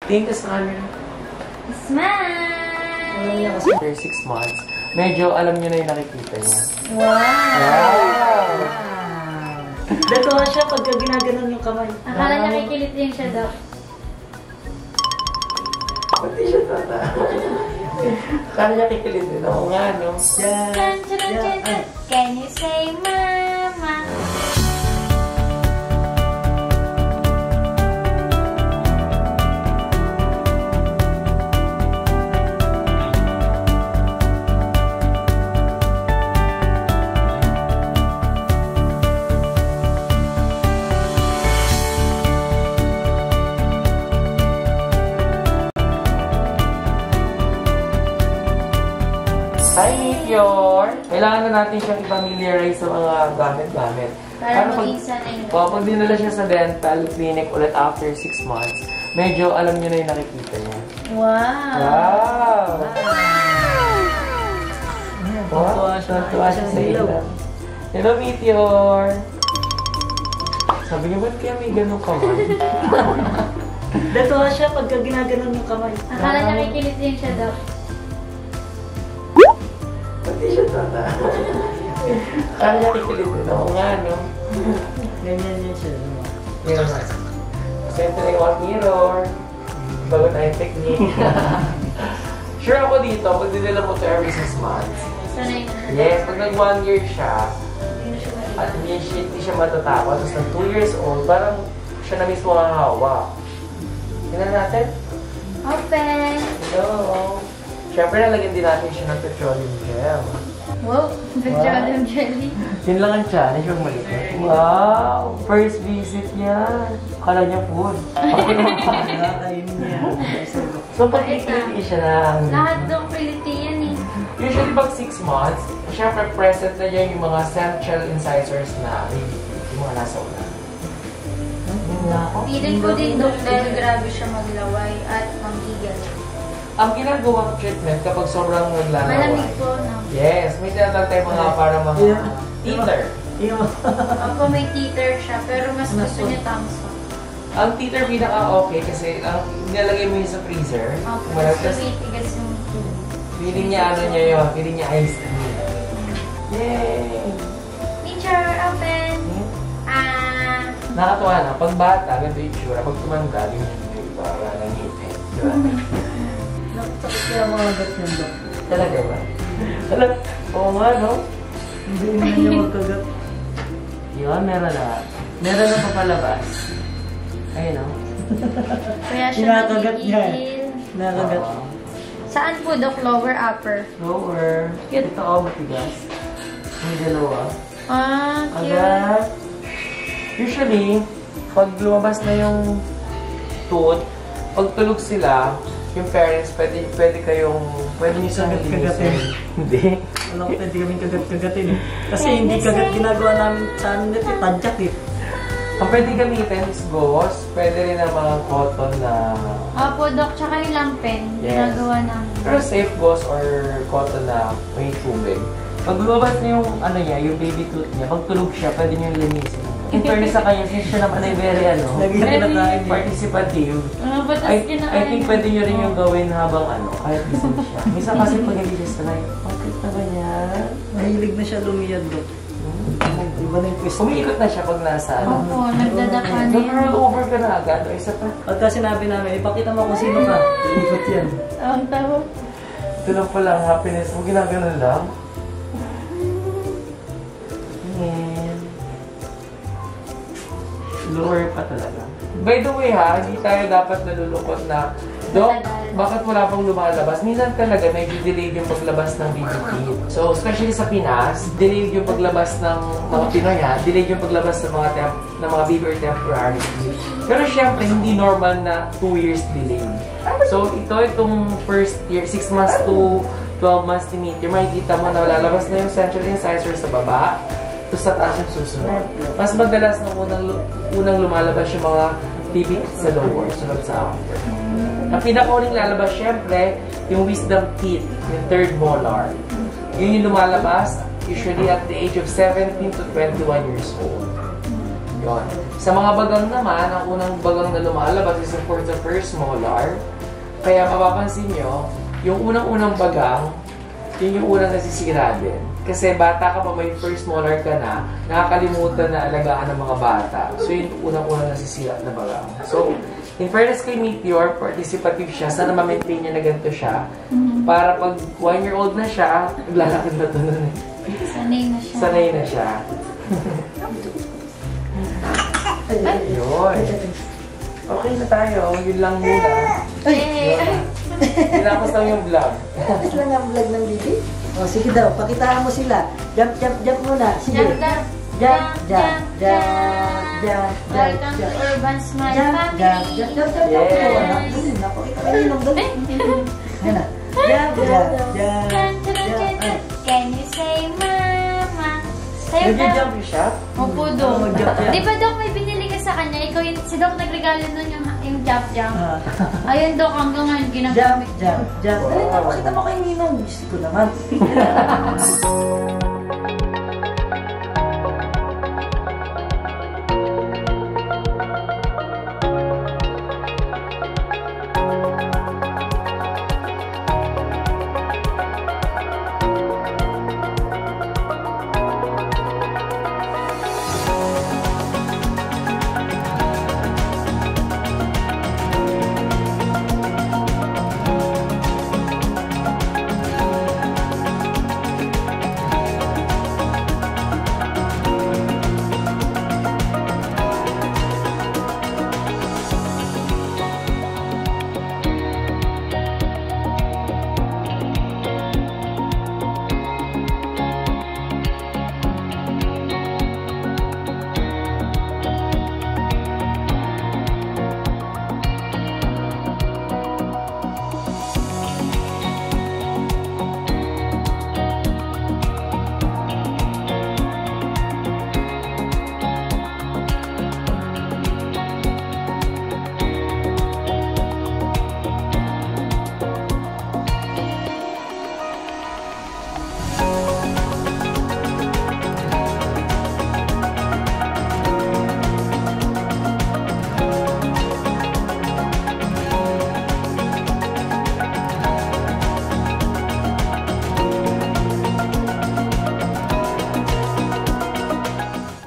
Tingin ka sa camera. Smile! After 6 months, medyo alam niyo na yung nakikita niya. Wow! Natuwa siya pagka ginaganon yung kamay. Akala niya kikilit din siya daw. Pati siya tata. Akala niya kikilit din. Oo nga, no? Can you say mama? Hi, Meteor! Kailangan na natin siyang i-familiarize sa mga gamit-gamit. Para maging sanay na. Pag dinala siya sa dental clinic ulit after 6 months, medyo alam niyo na yung nakikita niya. Wow! Wow! Tuwa siya sa ilaw. Hello, Meteor! Sabi niyo, ba't kaya may ganun kamay? Natuwa siya pagka ginaganon yung kamay. Akala niya kikilit din siya daw. Pati siya tata. Akala niya kikilit din. Oo nga, no? Ganyan yan siya. Mirror nga. Siyempre, yung mirror. Bago tayong technique. Sure ako dito, pag dinala mo to every 6 months. Sanay na. Yes, pag nag 1 year siya, at hindi siya matatakot, tapos nag 2 years old, parang siya na mismo ang hawa. Tingnan natin. Open! Hello. Siyempre, nalagyan din natin siya ng petroleum gel. Wow! Petroleum jelly. Yun lang ang challenge, yung maliit. Wow! First visit niya. Akala niya food. Nakakainin niya. So, pag ikiliti siya ng... Lahat daw kiliti yan eh. Usually, pag 6 months, siyempre, present na dyan yung mga central incisors na yung mga nasa una. Feeling ko din doon dahil grabe siya maglaway at manghigal. Ang ginagawang treatment kapag sobrang naglalaway. Malamig po, no? Yes, may tinatawag tayo mga para mga teeter. Ako may teeter siya, pero mas gusto niya thumbs up. Ang teeter pinaka-okay kasi ang nilalagay mo yun sa freezer. Okay, Tapos so itigas yung feeling niya ano niya yun, feeling niya ice cream. Yay! Teacher, open! Nakatuwa na, pag bata, ganito yung tsura. Pag tumanda, yung para ng ngipin. Diba? Nakasakit kaya mga agat niyan, Dok. Talaga ba? Talaga? Oo nga, no? Hindi na niya magkagat. Yun, meron na. Meron na papalabas. Ayun, no? Kaya siya Kinakagat niya. nagigil. Nakagat. Saan po, Doc? Lower, upper? Lower. Ito, matigas. May dalawa. Cute. Agad. Usually, pag lumabas na yung tooth, pag tulog sila, yung parents, pwede nyo silang Kagatin. Hindi. Wala ko pwede kaming kagat-kagatin eh. Kasi hindi kagat ginagawa namin sa amin dito, tadyak eh. Ang pwede gamitin is gauze, pwede rin ang mga cotton na... Opo, Doc. Tsaka yung lampen. Yes. Ginagawa namin. Pero safe gauze or cotton na may tubig. Pag lumabas na yung, ano niya, yung baby tooth niya, pag tulog siya, pwede nyo linisin. In fairness sa kanya, since siya naman ay very, Naging participative. Batas I kinain. think pwede nyo rin yung gawin habang kahit gising siya. Minsan kasi pag hindi siya sanay, bakit na ba yan? Mahilig na siya lumiyad, Dok. Iba na yung twist. Umiikot na siya pag nasa Opo, nagdadaka na yan. Nag-roll over ka na agad o isa pa. Pagka sinabi namin, ipakita mo kung sino ka. Iikot yan. Ang tawag. Ito lang pala ang happiness mo. Ginagano lang. And... lower pa talaga. By the way ha, hindi tayo dapat nalulungkot na, Dok, bakit wala pang lumalabas? Minsan talaga medyo delayed yung paglabas ng baby teeth. So, especially sa Pinas, delayed yung paglabas ng mga Pinoy ha, delayed yung paglabas ng mga baby or temporary teeth. Pero syempre, hindi normal na 2 years delay. So, itong first year, 6 months to 12 months ni Meteor, makikita mo na lalabas na yung central incisor sa baba, to sa taas yung susunod. Mas madalas nung unang lumalabas yung mga baby teeth sa lower, sunod sa upper. Ang pinakauling lalabas, syempre, yung wisdom teeth, yung third molar. Yun yung lumalabas, usually at the age of 17 to 21 years old. Yun. Sa mga bagang naman, ang unang bagang na lumalabas is of course the first molar. Kaya mapapansin nyo, yung unang-unang bagang, yun yung unang nasisira din. Kasi bata ka pa, may first molar ka na, nakakalimutan na alagaan ng mga bata. So yun yung unang-unang nasisira na bagang. So, in fairness kay Meteor, participative siya. Sana ma-maintain niya na ganito siya. Para pag 1-year-old na siya, naglalakad na ito nun. Sanay na siya. Sanay na siya. Ayun. Okay na tayo. Yun lang muna. Yun. Tinapos lang yung vlog. Tapos lang ang vlog ng Bibi. O, sige daw, pakitaan mo sila. Jump, jump, jump muna. Sige. Jump, jump. Jump, jump, jump, jump, Welcome to Urban Smile Family. Jump, jump, jump, jump. Yes. Napakita kayo ng dali. Yan na. Jump, jump, jump. Can you say mama? Sa'yo Did you daw. jump yung shop? Opo, Dok. Oh, jump, jump. Di ba, Dok, may binili ka sa kanya? Ikaw yung, si Dok nagregalo nun yung jump. Ayun, Dok, hanggang ngayon Jump, ginagamit. jump, jump. Dali, napakita mo kay Ninong. Gusto ko naman.